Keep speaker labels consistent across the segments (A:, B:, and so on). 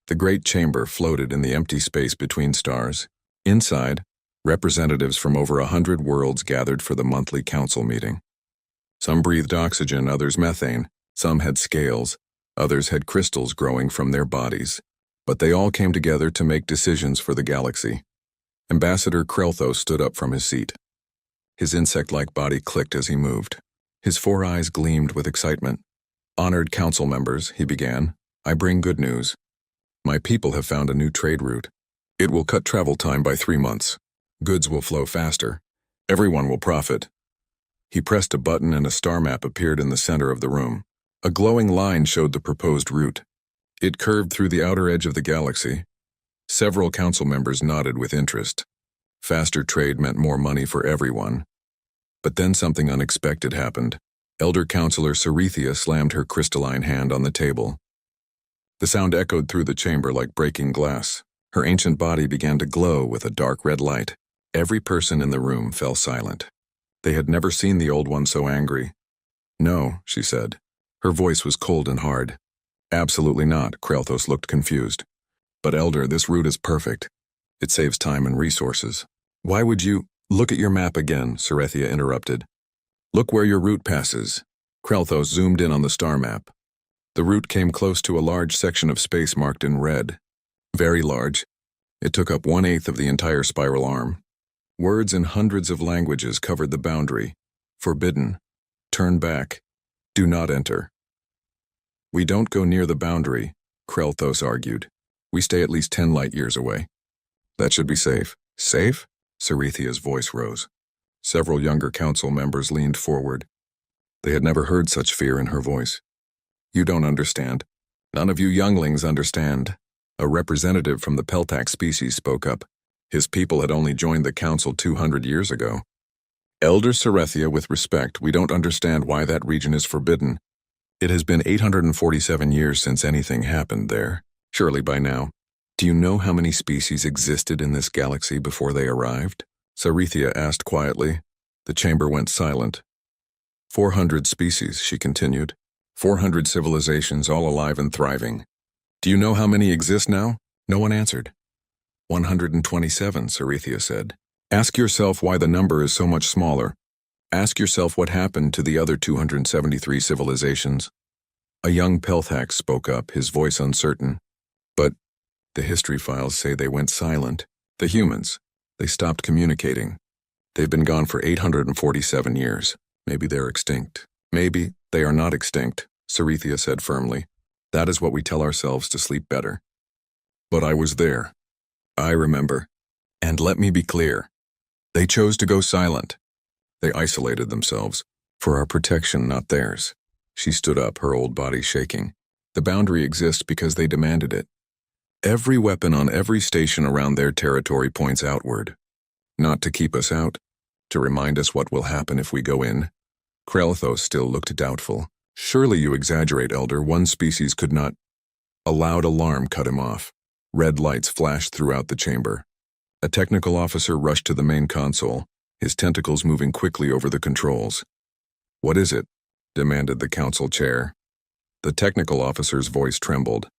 A: The great chamber floated in the empty space between stars. Inside, representatives from over 100 worlds gathered for the monthly council meeting. Some breathed oxygen, others methane. Some had scales, others had crystals growing from their bodies. But they all came together to make decisions for the galaxy. Ambassador Krelthos stood up from his seat. His insect-like body clicked as he moved. His 4 eyes gleamed with excitement. "Honored council members," he began, "I bring good news. My people have found a new trade route. It will cut travel time by 3 months. Goods will flow faster. Everyone will profit." He pressed a button and a star map appeared in the center of the room. A glowing line showed the proposed route. It curved through the outer edge of the galaxy. Several council members nodded with interest. Faster trade meant more money for everyone. But then something unexpected happened. Elder Counselor Cerethia slammed her crystalline hand on the table. The sound echoed through the chamber like breaking glass. Her ancient body began to glow with a dark red light. Every person in the room fell silent. They had never seen the old one so angry. "No," she said. Her voice was cold and hard. "Absolutely not." Krelthos looked confused. "But Elder, this route is perfect. It saves time and resources. Why would you—" "Look at your map again," Cerethia interrupted. "Look where your route passes." Krelthos zoomed in on the star map. The route came close to a large section of space marked in red. Very large. It took up 1/8 of the entire spiral arm. Words in hundreds of languages covered the boundary. Forbidden. Turn back. Do not enter. "We don't go near the boundary," Krelthos argued. "We stay at least 10 light years away. That should be safe." "Safe?" Cerethia's voice rose. Several younger council members leaned forward. They had never heard such fear in her voice. "You don't understand. None of you younglings understand." A representative from the Peltax species spoke up. His people had only joined the council 200 years ago. "Elder Cerethia, with respect, we don't understand why that region is forbidden. It has been 847 years since anything happened there. Surely by now. Do you know how many species existed in this galaxy before they arrived?" Cerethia asked quietly. The chamber went silent. 400 species, she continued. 400 civilizations, all alive and thriving. "Do you know how many exist now?" No one answered. 127, Cerethia said. "Ask yourself why the number is so much smaller. Ask yourself what happened to the other 273 civilizations." A young Pelthax spoke up, his voice uncertain. "But the history files say they went silent. The humans. They stopped communicating. They've been gone for 847 years. Maybe they're extinct." "Maybe they are not extinct," Cerethia said firmly. "That is what we tell ourselves to sleep better." "But I was there. I remember. And let me be clear. They chose to go silent. They isolated themselves. For our protection, not theirs." She stood up, her old body shaking. "The boundary exists because they demanded it. Every weapon on every station around their territory points outward. Not to keep us out, to remind us what will happen if we go in." Krelthos still looked doubtful. "Surely you exaggerate, Elder. One species could not—" A loud alarm cut him off. Red lights flashed throughout the chamber. A technical officer rushed to the main console, his tentacles moving quickly over the controls. "What is it?" demanded the council chair. The technical officer's voice trembled.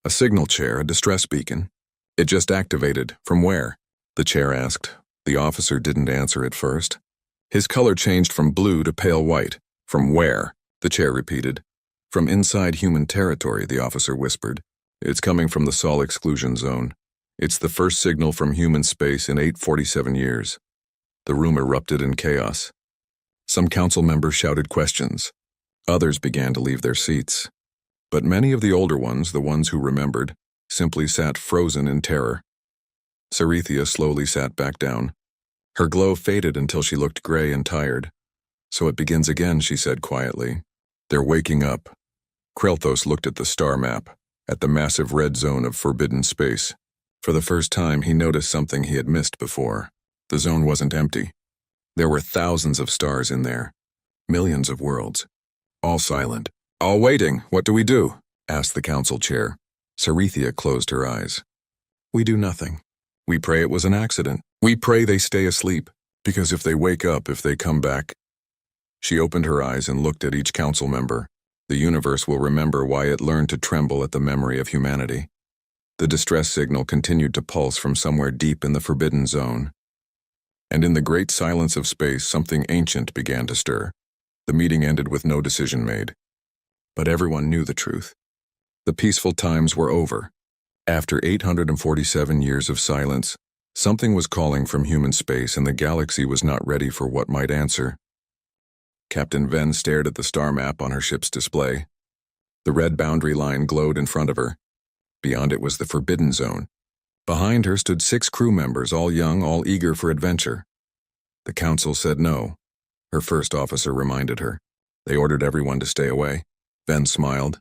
A: "A signal chair, a distress beacon. It just activated. From where?" the chair asked. The officer didn't answer at first. His color changed from blue to pale white. "From where?" the chair repeated. "From inside human territory," the officer whispered. "It's coming from the Sol exclusion zone. It's the first signal from human space in 847 years." The room erupted in chaos. Some council members shouted questions. Others began to leave their seats. But many of the older ones, the ones who remembered, simply sat frozen in terror. Cerethia slowly sat back down. Her glow faded until she looked gray and tired. "So it begins again," she said quietly. "They're waking up." Krelthos looked at the star map, at the massive red zone of forbidden space. For the first time, he noticed something he had missed before. The zone wasn't empty. There were thousands of stars in there. Millions of worlds. All silent. "All waiting. What do we do?" asked the council chair. Cerethia closed her eyes. "We do nothing. We pray it was an accident. We pray they stay asleep, because if they wake up, if they come back—" She opened her eyes and looked at each council member. The universe will remember why it learned to tremble at the memory of humanity. The distress signal continued to pulse from somewhere deep in the forbidden zone. And in the great silence of space, something ancient began to stir. The meeting ended with no decision made. But everyone knew the truth. The peaceful times were over. After 847 years of silence, something was calling from human space, and the galaxy was not ready for what might answer. Captain Ven stared at the star map on her ship's display. The red boundary line glowed in front of her. Beyond it was the forbidden zone. Behind her stood 6 crew members, all young, all eager for adventure. The council said no. Her first officer reminded her. They ordered everyone to stay away. Ven smiled.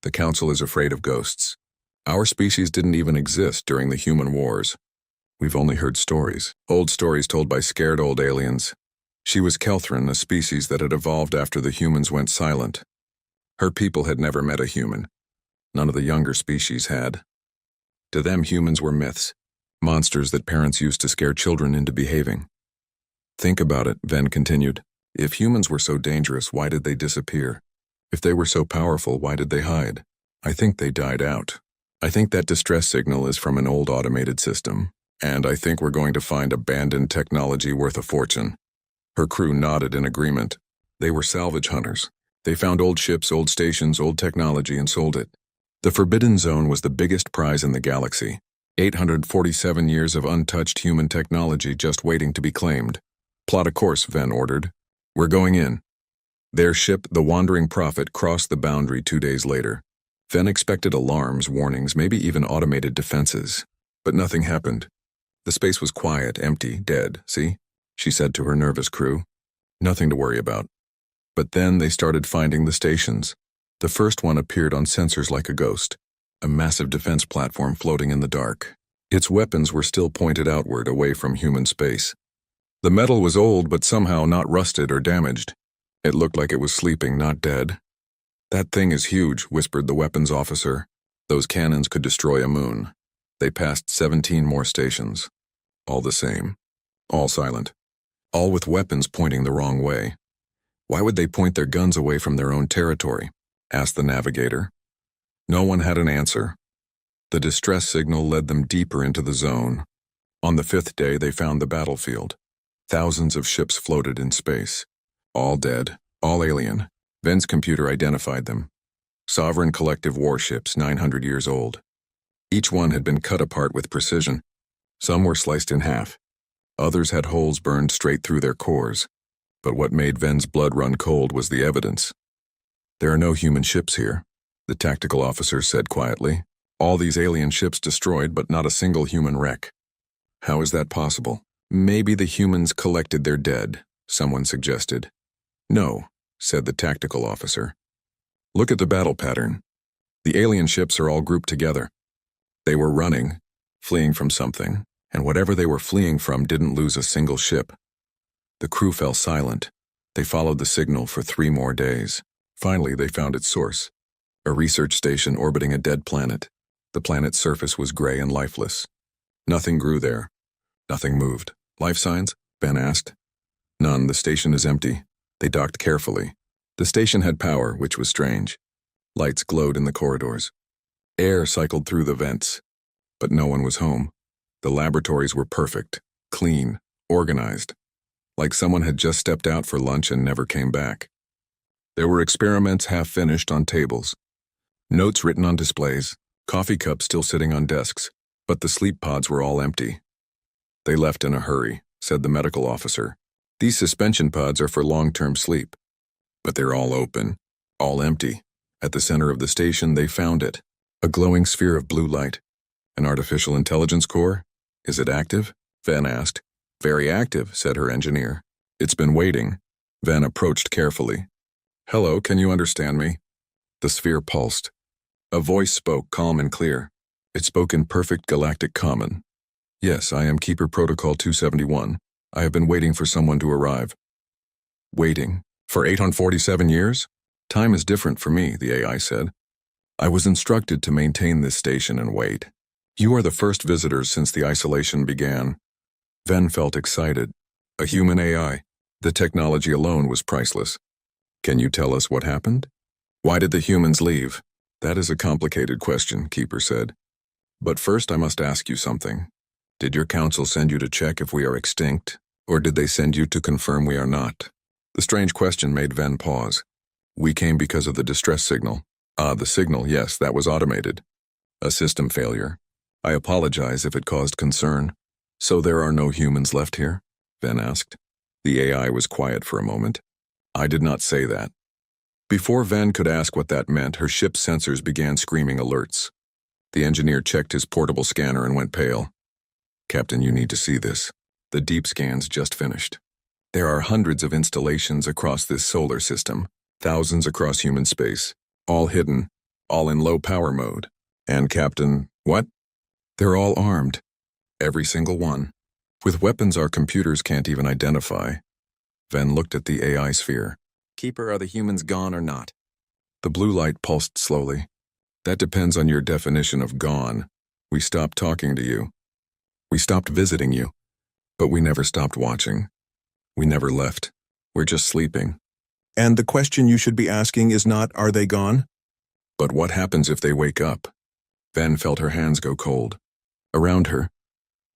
A: The council is afraid of ghosts. Our species didn't even exist during the human wars. We've only heard stories, old stories told by scared old aliens. She was Kelthran, a species that had evolved after the humans went silent. Her people had never met a human. None of the younger species had. To them, humans were myths, monsters that parents used to scare children into behaving. Think about it, Ven continued. If humans were so dangerous, why did they disappear? If they were so powerful, why did they hide? I think they died out. I think that distress signal is from an old automated system, and I think we're going to find abandoned technology worth a fortune. Her crew nodded in agreement. They were salvage hunters. They found old ships, old stations, old technology, and sold it. The Forbidden Zone was the biggest prize in the galaxy. 847 years of untouched human technology just waiting to be claimed. Plot a course, Ven ordered. We're going in. Their ship, the Wandering Prophet, crossed the boundary 2 days later. Ven expected alarms, warnings, maybe even automated defenses. But nothing happened. The space was quiet, empty, dead, see? She said to her nervous crew. Nothing to worry about. But then they started finding the stations. The first one appeared on sensors like a ghost, a massive defense platform floating in the dark. Its weapons were still pointed outward, away from human space. The metal was old, but somehow not rusted or damaged. It looked like it was sleeping, not dead. That thing is huge, whispered the weapons officer. Those cannons could destroy a moon. They passed 17 more stations. All the same. All silent. All with weapons pointing the wrong way. Why would they point their guns away from their own territory? Asked the navigator. No one had an answer. The distress signal led them deeper into the zone. On the 5th day, they found the battlefield. Thousands of ships floated in space. All dead, all alien. Ven's computer identified them. Sovereign collective warships, 900 years old. Each one had been cut apart with precision. Some were sliced in half. Others had holes burned straight through their cores. But what made Ven's blood run cold was the evidence. There are no human ships here, the tactical officer said quietly. All these alien ships destroyed, but not a single human wreck. How is that possible? Maybe the humans collected their dead, someone suggested. No, said the tactical officer. Look at the battle pattern. The alien ships are all grouped together. They were running, fleeing from something, and whatever they were fleeing from didn't lose a single ship. The crew fell silent. They followed the signal for 3 more days. Finally, they found its source, a research station orbiting a dead planet. The planet's surface was gray and lifeless. Nothing grew there. Nothing moved. Life signs? Ben asked. None. The station is empty. They docked carefully. The station had power, which was strange. Lights glowed in the corridors. Air cycled through the vents. But no one was home. The laboratories were perfect, clean, organized. Like someone had just stepped out for lunch and never came back. There were experiments half finished on tables, notes written on displays, coffee cups still sitting on desks, but the sleep pods were all empty. They left in a hurry, said the medical officer. These suspension pods are for long-term sleep. But they're all open, all empty. At the center of the station, they found it. A glowing sphere of blue light. An artificial intelligence core? Is it active? Ven asked. Very active, said her engineer. It's been waiting. Ven approached carefully. Hello, can you understand me? The sphere pulsed. A voice spoke, calm and clear. It spoke in perfect galactic common. Yes, I am Keeper Protocol 271. I have been waiting for someone to arrive. Waiting? For 847 years? Time is different for me, the AI said. I was instructed to maintain this station and wait. You are the first visitors since the isolation began. Ven felt excited. A human AI. The technology alone was priceless. Can you tell us what happened? Why did the humans leave? That is a complicated question, Keeper said. But first I must ask you something. Did your council send you to check if we are extinct, or did they send you to confirm we are not? The strange question made Ven pause. We came because of the distress signal. Ah, the signal, yes, that was automated. A system failure. I apologize if it caused concern. So there are no humans left here? Ven asked. The AI was quiet for a moment. I did not say that. Before Ven could ask what that meant, her ship's sensors began screaming alerts. The engineer checked his portable scanner and went pale. Captain, you need to see this. The deep scan's just finished. There are hundreds of installations across this solar system, thousands across human space, all hidden, all in low power mode. And Captain, what? They're all armed. Every single one. With weapons our computers can't even identify. Ven looked at the AI sphere. Keeper, are the humans gone or not? The blue light pulsed slowly. That depends on your definition of gone. We stopped talking to you. We stopped visiting you. But we never stopped watching. We never left. We're just sleeping.
B: And the question you should be asking is not, are they gone?
A: But what happens if they wake up? Ven felt her hands go cold. Around her,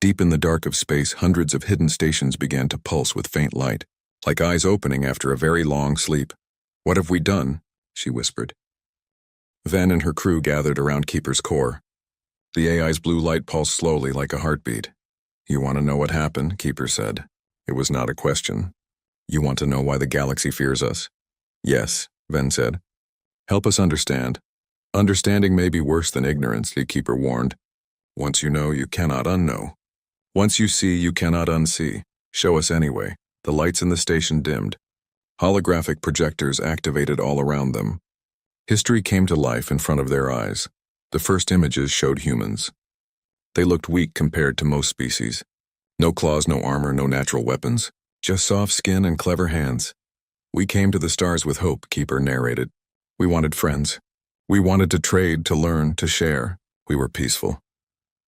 A: deep in the dark of space, hundreds of hidden stations began to pulse with faint light, like eyes opening after a very long sleep. What have we done? She whispered. Ven and her crew gathered around Keeper's core. The AI's blue light pulsed slowly like a heartbeat. You want to know what happened? Keeper said. It was not a question. You want to know why the galaxy fears us? Yes, Ven said. Help us understand. Understanding may be worse than ignorance, the Keeper warned. Once you know, you cannot unknow. Once you see, you cannot unsee. Show us anyway. The lights in the station dimmed. Holographic projectors activated all around them. History came to life in front of their eyes. The first images showed humans. They looked weak compared to most species. No claws, no armor, no natural weapons. Just soft skin and clever hands. We came to the stars with hope, Keeper narrated. We wanted friends. We wanted to trade, to learn, to share. We were peaceful.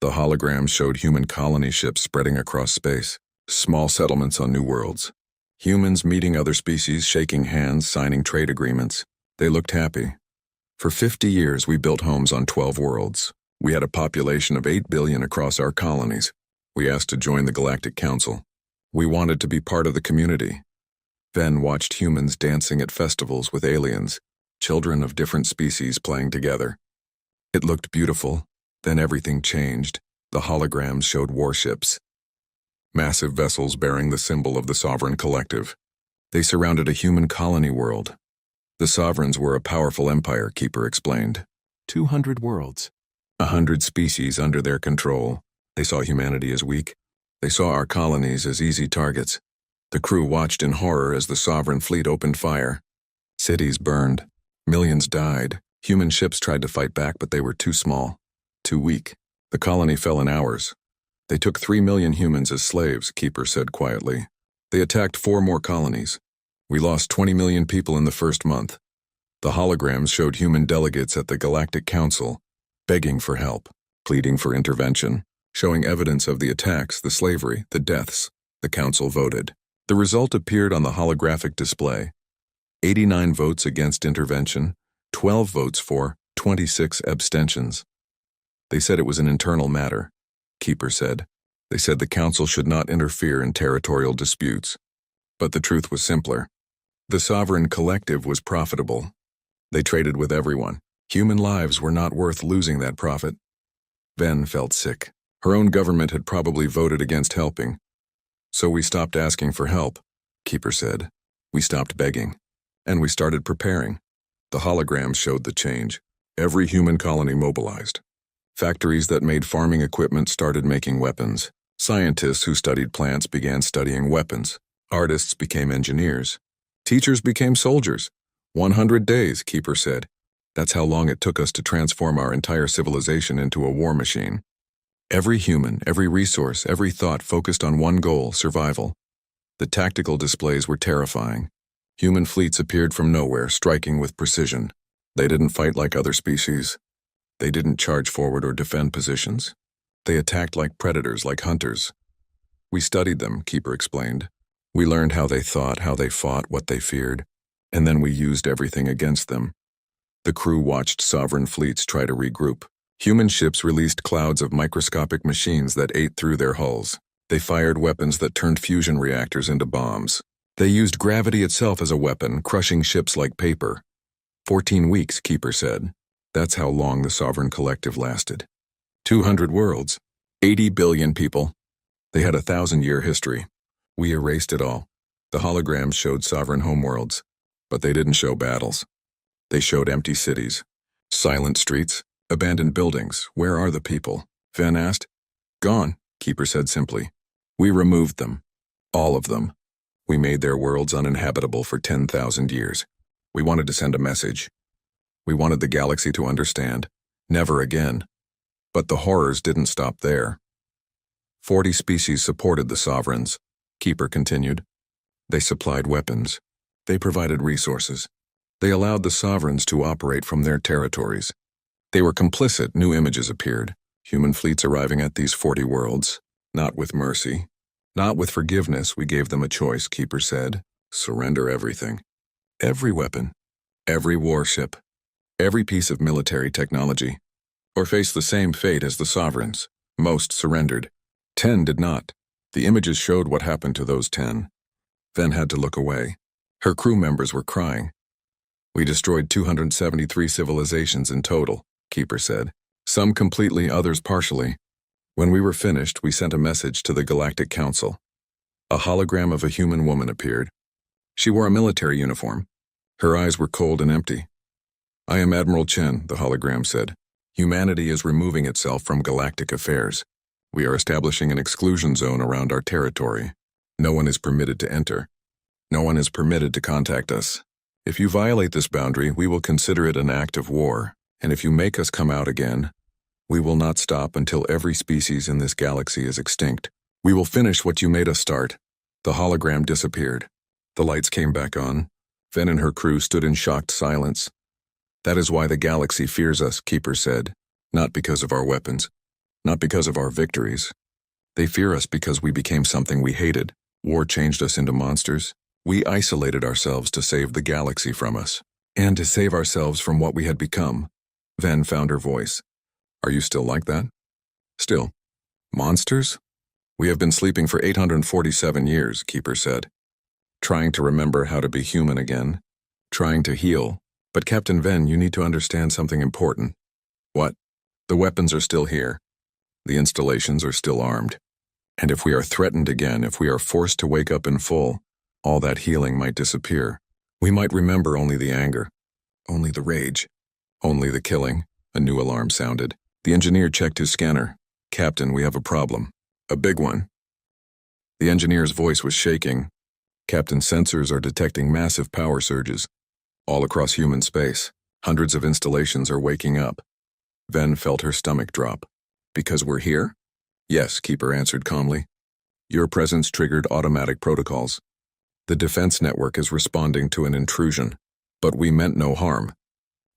A: The holograms showed human colony ships spreading across space. Small settlements on new worlds. Humans meeting other species, shaking hands, signing trade agreements. They looked happy. For 50 years, we built homes on 12 worlds. We had a population of 8 billion across our colonies. We asked to join the Galactic Council. We wanted to be part of the community. Ven watched humans dancing at festivals with aliens, children of different species playing together. It looked beautiful. Then everything changed. The holograms showed warships. Massive vessels bearing the symbol of the Sovereign Collective. They surrounded a human colony world. The Sovereigns were a powerful empire, Keeper explained. 200 worlds. 100 species under their control. They saw humanity as weak. They saw our colonies as easy targets. The crew watched in horror as the Sovereign fleet opened fire. Cities burned. Millions died. Human ships tried to fight back, but they were too small. Too weak. The colony fell in hours. They took 3 million humans as slaves, Keeper said quietly. They attacked 4 more colonies. We lost 20 million people in the first month. The holograms showed human delegates at the Galactic Council, begging for help, pleading for intervention, showing evidence of the attacks, the slavery, the deaths. The Council voted. The result appeared on the holographic display. 89 votes against intervention, 12 votes for, 26 abstentions. They said it was an internal matter, Keeper said. They said the Council should not interfere in territorial disputes. But the truth was simpler. The Sovereign Collective was profitable. They traded with everyone. Human lives were not worth losing that profit. Ven felt sick. Her own government had probably voted against helping. So we stopped asking for help, Keeper said. We stopped begging. And we started preparing. The holograms showed the change. Every human colony mobilized. Factories that made farming equipment started making weapons. Scientists who studied plants began studying weapons. Artists became engineers. Teachers became soldiers. 100 days, Keeper said. That's how long it took us to transform our entire civilization into a war machine. Every human, every resource, every thought focused on one goal, survival. The tactical displays were terrifying. Human fleets appeared from nowhere, striking with precision. They didn't fight like other species. They didn't charge forward or defend positions. They attacked like predators, like hunters. We studied them, Keeper explained. We learned how they thought, how they fought, what they feared, and then we used everything against them. The crew watched sovereign fleets try to regroup. Human ships released clouds of microscopic machines that ate through their hulls. They fired weapons that turned fusion reactors into bombs. They used gravity itself as a weapon, crushing ships like paper. 14 weeks, Keeper said. That's how long the Sovereign Collective lasted. 200 worlds. 80 billion people. They had a 1,000-year history. We erased it all. The holograms showed sovereign homeworlds, but they didn't show battles. They showed empty cities, silent streets, abandoned buildings. Where are the people? Ven asked. Gone, Keeper said simply. We removed them. All of them. We made their worlds uninhabitable for 10,000 years. We wanted to send a message. We wanted the galaxy to understand. Never again. But the horrors didn't stop there. 40 species supported the Sovereigns, Keeper continued. They supplied weapons. They provided resources. They allowed the Sovereigns to operate from their territories. They were complicit. New images appeared. Human fleets arriving at these 40 worlds. Not with mercy. Not with forgiveness. We gave them a choice, Keeper said. Surrender everything. Every weapon. Every warship. Every piece of military technology. Or face the same fate as the Sovereigns. Most surrendered. 10 did not. The images showed what happened to those 10. Ven had to look away. Her crew members were crying. We destroyed 273 civilizations in total, Keeper said. Some completely, others partially. When we were finished, we sent a message to the Galactic Council. A hologram of a human woman appeared. She wore a military uniform. Her eyes were cold and empty. I am Admiral Chen, the hologram said. Humanity is removing itself from galactic affairs. We are establishing an exclusion zone around our territory. No one is permitted to enter. No one is permitted to contact us. If you violate this boundary, we will consider it an act of war. And if you make us come out again, we will not stop until every species in this galaxy is extinct. We will finish what you made us start. The hologram disappeared. The lights came back on. Ven and her crew stood in shocked silence. That is why the galaxy fears us, Keeper said. Not because of our weapons. Not because of our victories. They fear us because we became something we hated. War changed us into monsters. We isolated ourselves to save the galaxy from us. And to save ourselves from what we had become. Ven found her voice. Are you still like that? Still. Monsters? We have been sleeping for 847 years, Keeper said. Trying to remember how to be human again. Trying to heal. But Captain Ven, you need to understand something important. What? The weapons are still here. The installations are still armed. And if we are threatened again, if we are forced to wake up in full, all that healing might disappear. We might remember only the anger. Only the rage. Only the killing. A new alarm sounded. The engineer checked his scanner. Captain, we have a problem. A big one. The engineer's voice was shaking. Captain, sensors are detecting massive power surges. All across human space. Hundreds of installations are waking up. Ven felt her stomach drop. Because we're here? Yes, Keeper answered calmly. Your presence triggered automatic protocols. The defense network is responding to an intrusion. But we meant no harm.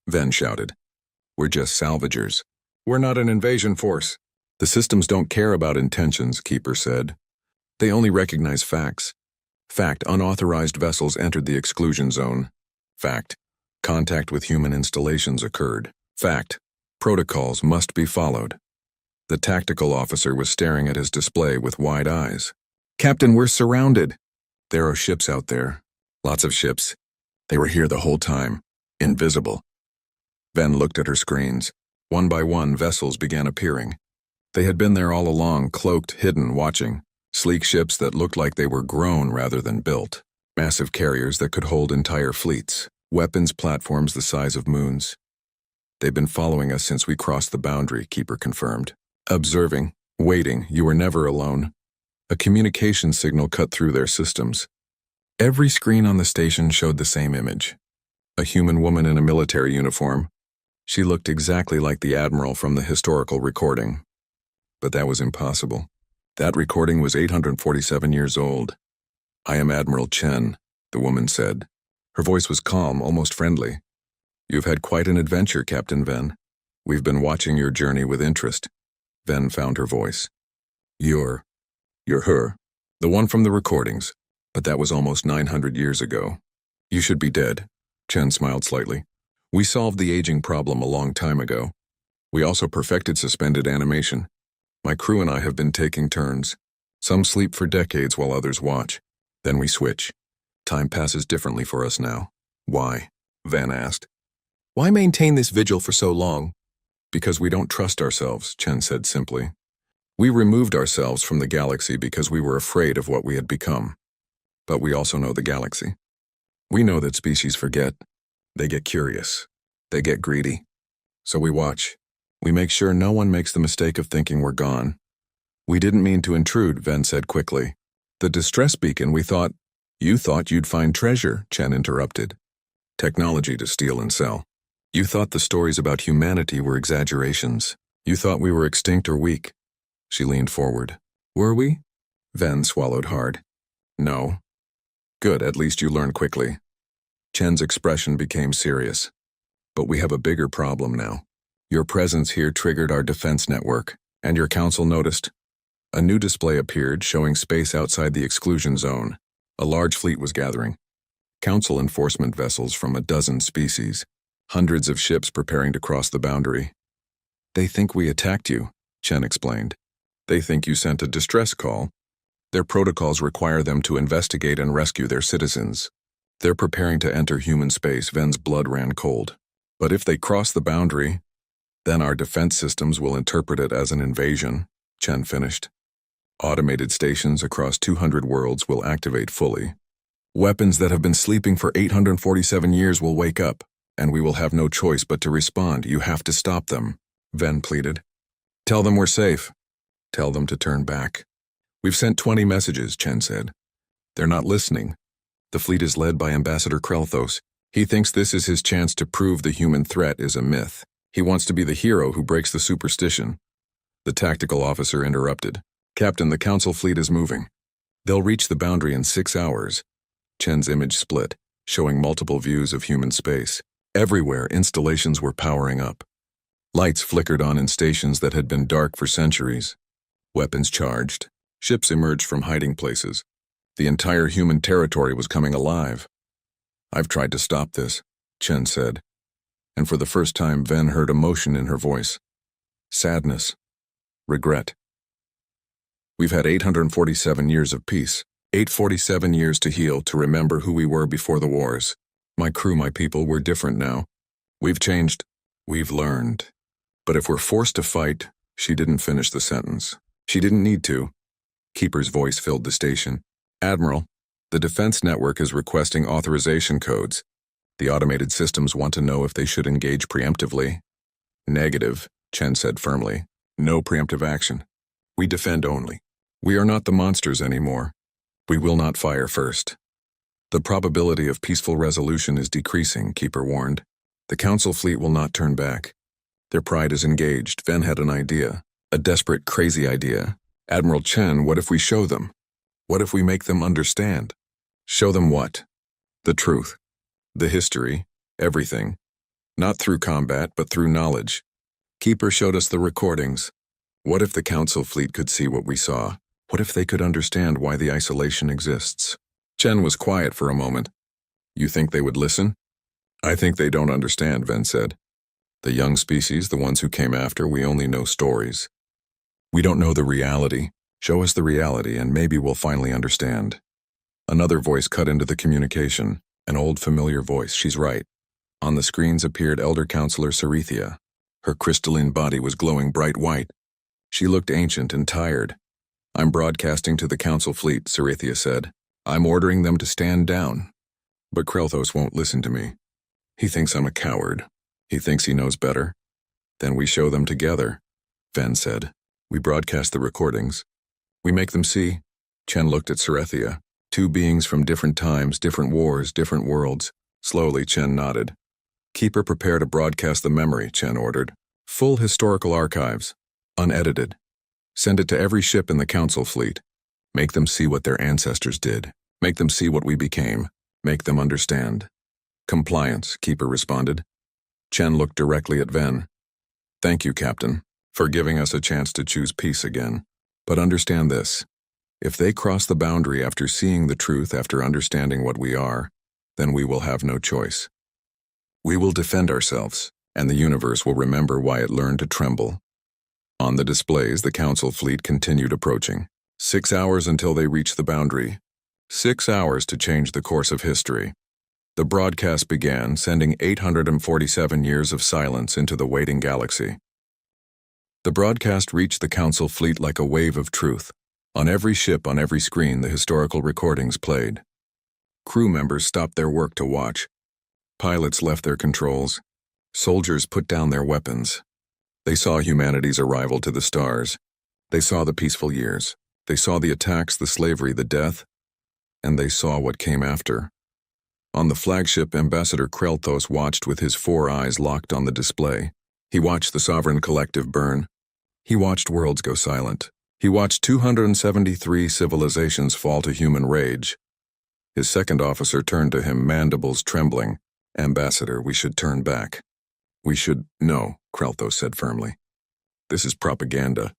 A: Ven shouted. We're just salvagers. We're not an invasion force. The systems don't care about intentions, Keeper said. They only recognize facts. Fact, unauthorized vessels entered the exclusion zone. Fact, contact with human installations occurred. Fact, protocols must be followed. The tactical officer was staring at his display with wide eyes. Captain, we're surrounded. There are ships out there. Lots of ships. They were here the whole time. Invisible. Ven looked at her screens. One by one, vessels began appearing. They had been there all along, cloaked, hidden, watching. Sleek ships that looked like they were grown rather than built. Massive carriers that could hold entire fleets. Weapons platforms the size of moons. They've been following us since we crossed the boundary, Keeper confirmed. Observing, waiting, you were never alone. A communication signal cut through their systems. Every screen on the station showed the same image. A human woman in a military uniform. She looked exactly like the Admiral from the historical recording. But that was impossible. That recording was 847 years old. I am Admiral Chen, the woman said. Her voice was calm, almost friendly. You've had quite an adventure, Captain Ven. We've been watching your journey with interest. Ven found her voice. You're her. The one from the recordings. But that was almost 900 years ago. You should be dead. Chen smiled slightly. We solved the aging problem a long time ago. We also perfected suspended animation. My crew and I have been taking turns. Some sleep for decades while others watch. Then we switch. Time passes differently for us now. Why? Van asked.
B: Why maintain this vigil for so long?
A: Because we don't trust ourselves, Chen said simply. We removed ourselves from the galaxy because we were afraid of what we had become. But we also know the galaxy. We know that species forget. They get curious. They get greedy. So we watch. We make sure no one makes the mistake of thinking we're gone. We didn't mean to intrude, Ven said quickly. The distress beacon, we thought. You thought you'd find treasure, Chen interrupted. Technology to steal and sell. You thought the stories about humanity were exaggerations. You thought we were extinct or weak. She leaned forward. Were we? Ven swallowed hard. No. Good, at least you learn quickly. Chen's expression became serious. But we have a bigger problem now. Your presence here triggered our defense network, and your council noticed. A new display appeared showing space outside the exclusion zone. A large fleet was gathering. Council enforcement vessels from a dozen species. Hundreds of ships preparing to cross the boundary. They think we attacked you, Chen explained. They think you sent a distress call. Their protocols require them to investigate and rescue their citizens. They're preparing to enter human space. Ven's blood ran cold. But if they cross the boundary, then our defense systems will interpret it as an invasion, Chen finished. Automated stations across 200 worlds will activate fully. Weapons that have been sleeping for 847 years will wake up, and we will have no choice but to respond. You have to stop them, Ven pleaded. Tell them we're safe. Tell them to turn back. We've sent 20 messages, Chen said. They're not listening. The fleet is led by Ambassador Krelthos. He thinks this is his chance to prove the human threat is a myth. He wants to be the hero who breaks the superstition. The tactical officer interrupted. Captain, the council fleet is moving. They'll reach the boundary in 6 hours. Chen's image split, showing multiple views of human space. Everywhere, installations were powering up. Lights flickered on in stations that had been dark for centuries. Weapons charged. Ships emerged from hiding places. The entire human territory was coming alive. I've tried to stop this, Chen said. And for the first time, Ven heard emotion in her voice. Sadness. Regret. We've had 847 years of peace. 847 years to heal, to remember who we were before the wars. My crew, my people, we're different now. We've changed. We've learned. But if we're forced to fight, she didn't finish the sentence. She didn't need to. Keeper's voice filled the station. Admiral, the defense network is requesting authorization codes. The automated systems want to know if they should engage preemptively. Negative, Chen said firmly. No preemptive action. We defend only. We are not the monsters anymore. We will not fire first. The probability of peaceful resolution is decreasing, Keeper warned. The council fleet will not turn back. Their pride is engaged. Ven had an idea. A desperate, crazy idea. Admiral Chen, what if we show them? What if we make them understand? Show them what? The truth. The history. Everything. Not through combat, but through knowledge. Keeper showed us the recordings. What if the council fleet could see what we saw? What if they could understand why the isolation exists? Chen was quiet for a moment. You think they would listen? I think they don't understand, Ven said. The young species, the ones who came after, we only know stories. We don't know the reality. Show us the reality and maybe we'll finally understand. Another voice cut into the communication. An old familiar voice, she's right. On the screens appeared Elder Counselor Cerethia. Her crystalline body was glowing bright white. She looked ancient and tired. I'm broadcasting to the council fleet, Cerethia said. I'm ordering them to stand down. But Krelthos won't listen to me. He thinks I'm a coward. He thinks he knows better. Then we show them together, Ven said. We broadcast the recordings. We make them see. Chen looked at Cerethia. Two beings from different times, different wars, different worlds. Slowly, Chen nodded. Keeper, prepare to broadcast the memory, Chen ordered. Full historical archives. Unedited. Send it to every ship in the council fleet. Make them see what their ancestors did. Make them see what we became. Make them understand. Compliance, Keeper responded. Chen looked directly at Ven. Thank you, Captain, for giving us a chance to choose peace again. But understand this. If they cross the boundary after seeing the truth, after understanding what we are, then we will have no choice. We will defend ourselves, and the universe will remember why it learned to tremble. On the displays, the Council fleet continued approaching. 6 hours until they reached the boundary. 6 hours to change the course of history. The broadcast began, sending 847 years of silence into the waiting galaxy. The broadcast reached the Council fleet like a wave of truth. On every ship, on every screen, the historical recordings played. Crew members stopped their work to watch. Pilots left their controls. Soldiers put down their weapons. They saw humanity's arrival to the stars. They saw the peaceful years. They saw the attacks, the slavery, the death, and they saw what came after. On the flagship, Ambassador Krelthos watched with his 4 eyes locked on the display. He watched the sovereign collective burn. He watched worlds go silent. He watched 273 civilizations fall to human rage. His second officer turned to him, mandibles trembling. "Ambassador, we should turn back." "We should—" "No," Krelthos said firmly. "This is propaganda.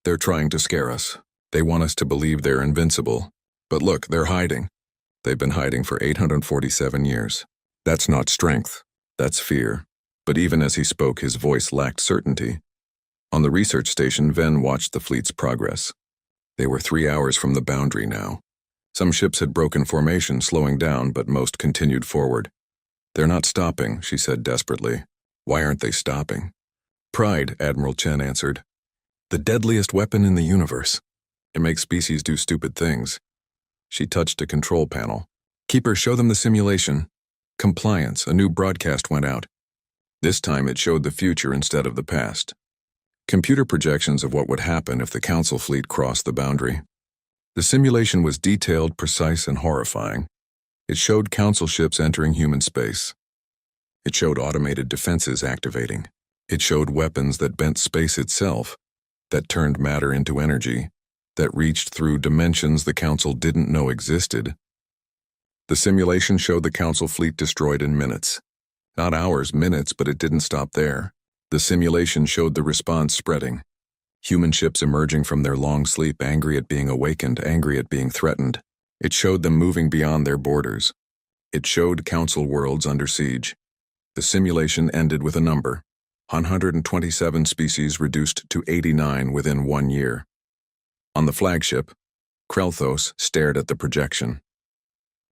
A: They're trying to scare us. They want us to believe they're invincible. But look, they're hiding. They've been hiding for 847 years. That's not strength. That's fear." But even as he spoke, his voice lacked certainty. On the research station, Ven watched the fleet's progress. They were 3 hours from the boundary now. Some ships had broken formation, slowing down, but most continued forward. "They're not stopping," she said desperately. "Why aren't they stopping?" "Pride," Admiral Chen answered. "The deadliest weapon in the universe. It makes species do stupid things." She touched a control panel. "Keeper, show them the simulation." Compliance, a new broadcast went out. This time it showed the future instead of the past. Computer projections of what would happen if the Council fleet crossed the boundary. The simulation was detailed, precise, and horrifying. It showed Council ships entering human space. It showed automated defenses activating. It showed weapons that bent space itself, that turned matter into energy, that reached through dimensions the Council didn't know existed. The simulation showed the Council fleet destroyed in minutes. Not hours, minutes, but it didn't stop there. The simulation showed the response spreading. Human ships emerging from their long sleep, angry at being awakened, angry at being threatened. It showed them moving beyond their borders. It showed Council worlds under siege. The simulation ended with a number. 127 species reduced to 89 within 1 year. On the flagship, Krelthos stared at the projection.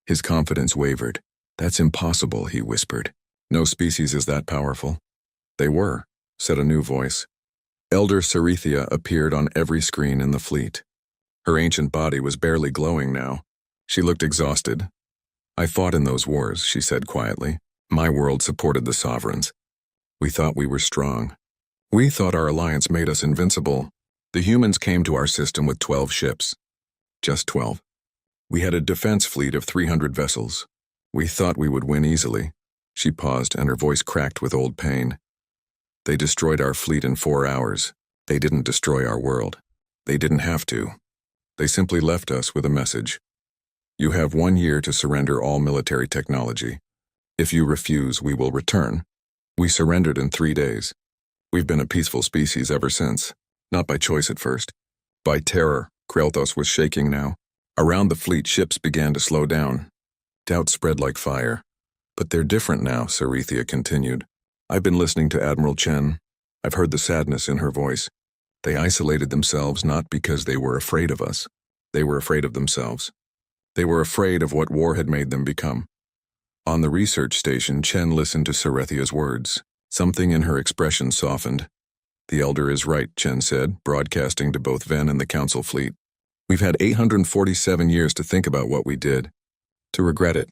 A: His confidence wavered. "That's impossible," he whispered. "No species is that powerful." "They were," said a new voice. Elder Cerethia appeared on every screen in the fleet. Her ancient body was barely glowing now. She looked exhausted. "I fought in those wars," she said quietly. "My world supported the sovereigns. We thought we were strong. We thought our alliance made us invincible. The humans came to our system with 12 ships. Just 12. We had a defense fleet of 300 vessels. We thought we would win easily." She paused, and her voice cracked with old pain. "They destroyed our fleet in 4 hours. They didn't destroy our world. They didn't have to. They simply left us with a message. You have 1 year to surrender all military technology. If you refuse, we will return. We surrendered in 3 days. We've been a peaceful species ever since. Not by choice at first. By terror." Krelthos was shaking now. Around the fleet, ships began to slow down. Doubt spread like fire. "But they're different now," Cerethia continued. "I've been listening to Admiral Chen. I've heard the sadness in her voice. They isolated themselves not because they were afraid of us. They were afraid of themselves. They were afraid of what war had made them become." On the research station, Chen listened to Cerethia's words. Something in her expression softened. "The Elder is right," Chen said, broadcasting to both Ven and the Council fleet. "We've had 847 years to think about what we did, to regret it,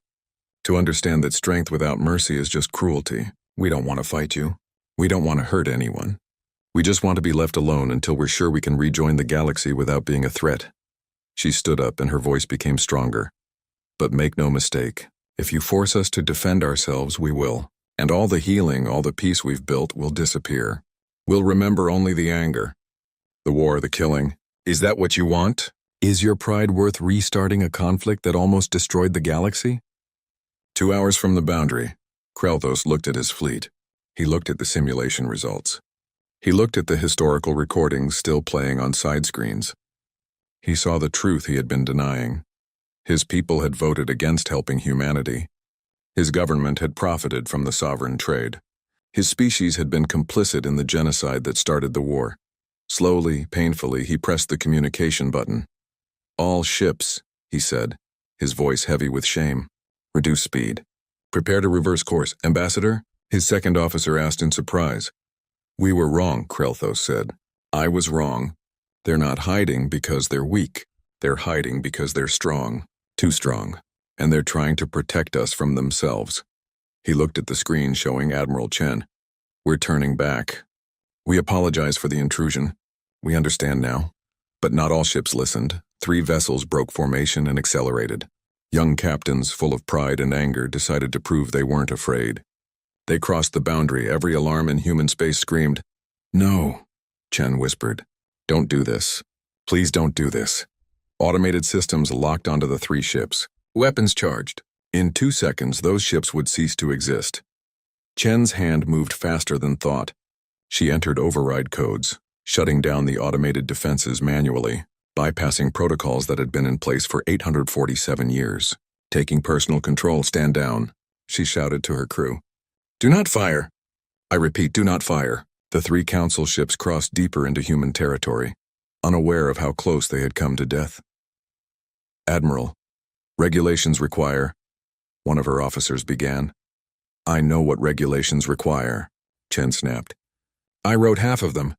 A: to understand that strength without mercy is just cruelty. We don't want to fight you. We don't want to hurt anyone. We just want to be left alone until we're sure we can rejoin the galaxy without being a threat." She stood up and her voice became stronger. "But make no mistake, if you force us to defend ourselves, we will. And all the healing, all the peace we've built will disappear. We'll remember only the anger, the war, the killing. Is that what you want? Is your pride worth restarting a conflict that almost destroyed the galaxy?" 2 hours from the boundary, Krelthos looked at his fleet. He looked at the simulation results. He looked at the historical recordings still playing on side screens. He saw the truth he had been denying. His people had voted against helping humanity. His government had profited from the sovereign trade. His species had been complicit in the genocide that started the war. Slowly, painfully, he pressed the communication button. "All ships," he said, his voice heavy with shame. "Reduce speed. Prepare to reverse course. Ambassador?" his second officer asked in surprise. "We were wrong," Krelthos said. "I was wrong. They're not hiding because they're weak. They're hiding because they're strong. Too strong. And they're trying to protect us from themselves." He looked at the screen showing Admiral Chen. "We're turning back. We apologize for the intrusion. We understand now." But not all ships listened. 3 vessels broke formation and accelerated. Young captains, full of pride and anger, decided to prove they weren't afraid. They crossed the boundary. Every alarm in human space screamed, "No," Chen whispered. "Don't do this. Please don't do this." Automated systems locked onto the 3 ships. Weapons charged. In 2 seconds, those ships would cease to exist. Chen's hand moved faster than thought. She entered override codes, shutting down the automated defenses manually, bypassing protocols that had been in place for 847 years. "Taking personal control, stand down," she shouted to her crew. "Do not fire. I repeat, do not fire." The 3 council ships crossed deeper into human territory, unaware of how close they had come to death. "Admiral, regulations require," one of her officers began. "I know what regulations require," Chen snapped. "I wrote half of them,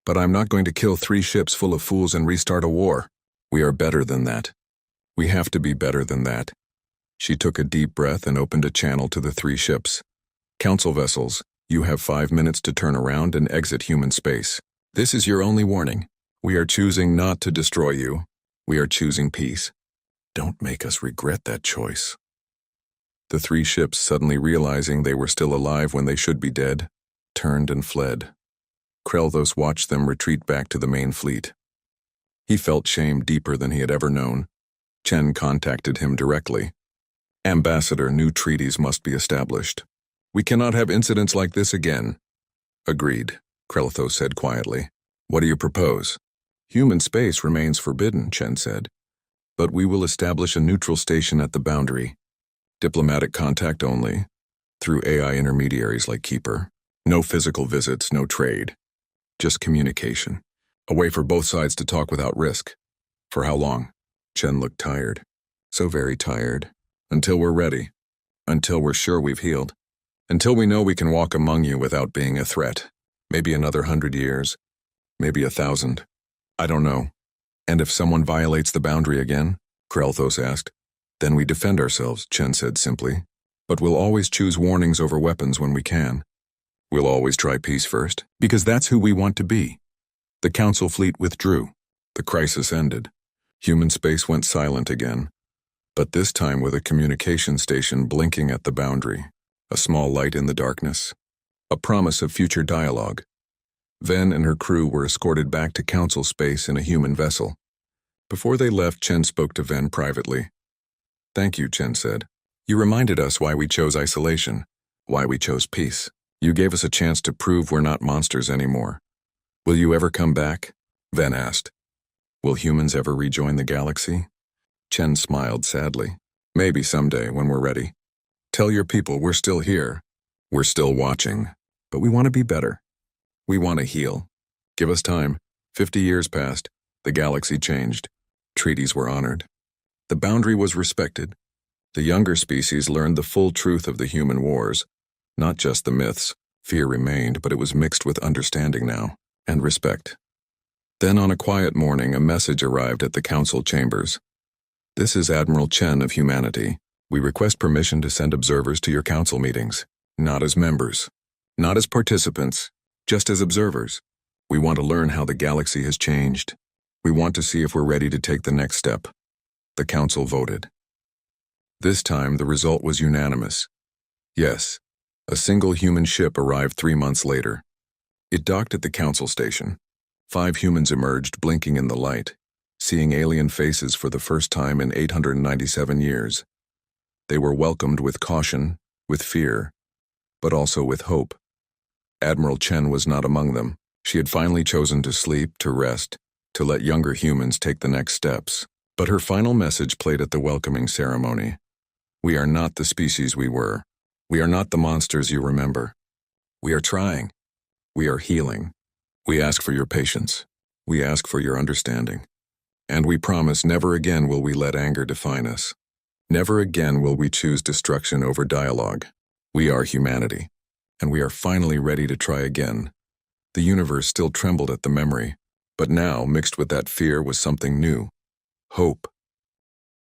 A: but I'm not going to kill 3 ships full of fools and restart a war. We are better than that. We have to be better than that." She took a deep breath and opened a channel to the 3 ships. "Council vessels, you have 5 minutes to turn around and exit human space. This is your only warning. We are choosing not to destroy you. We are choosing peace. Don't make us regret that choice." The 3 ships, suddenly realizing they were still alive when they should be dead, turned and fled. Krelthos watched them retreat back to the main fleet. He felt shame deeper than he had ever known. Chen contacted him directly. "Ambassador, new treaties must be established. We cannot have incidents like this again." "Agreed," Krelthos said quietly. "What do you propose?" "Human space remains forbidden," Chen said. "But we will establish a neutral station at the boundary. Diplomatic contact only, through AI intermediaries like Keeper. No physical visits, no trade. Just communication. A way for both sides to talk without risk." "For how long?" Chen looked tired. "So very tired. Until we're ready. Until we're sure we've healed. Until we know we can walk among you without being a threat. Maybe another 100 years. Maybe 1,000. I don't know." "And if someone violates the boundary again?" Krelthos asked. "Then we defend ourselves," Chen said simply. "But we'll always choose warnings over weapons when we can. We'll always try peace first, because that's who we want to be." The council fleet withdrew. The crisis ended. Human space went silent again, but this time with a communication station blinking at the boundary, a small light in the darkness, a promise of future dialogue. Ven and her crew were escorted back to council space in a human vessel. Before they left, Chen spoke to Ven privately. "Thank you," Chen said. "You reminded us why we chose isolation, why we chose peace. You gave us a chance to prove we're not monsters anymore. Will you ever come back?" Ven asked. "Will humans ever rejoin the galaxy?" Chen smiled sadly. "Maybe someday when we're ready. Tell your people we're still here. We're still watching. But we want to be better. We want to heal. Give us time. 50 years passed. The galaxy changed. Treaties were honored. The boundary was respected. The younger species learned the full truth of the human wars. Not just the myths. Fear remained, but it was mixed with understanding now, and respect." Then on a quiet morning, a message arrived at the council chambers. "This is Admiral Chen of Humanity. We request permission to send observers to your council meetings. Not as members. Not as participants. Just as observers. We want to learn how the galaxy has changed. We want to see if we're ready to take the next step." The council voted. This time, the result was unanimous. Yes. A single human ship arrived 3 months later. It docked at the council station. 5 humans emerged, blinking in the light, seeing alien faces for the first time in 897 years. They were welcomed with caution, with fear, but also with hope. Admiral Chen was not among them. She had finally chosen to sleep, to rest, to let younger humans take the next steps. But her final message played at the welcoming ceremony. "We are not the species we were. We are not the monsters you remember. We are trying. We are healing. We ask for your patience. We ask for your understanding. And we promise never again will we let anger define us. Never again will we choose destruction over dialogue. We are humanity, and we are finally ready to try again. The universe still trembled at the memory, but now, mixed with that fear, was something new. Hope.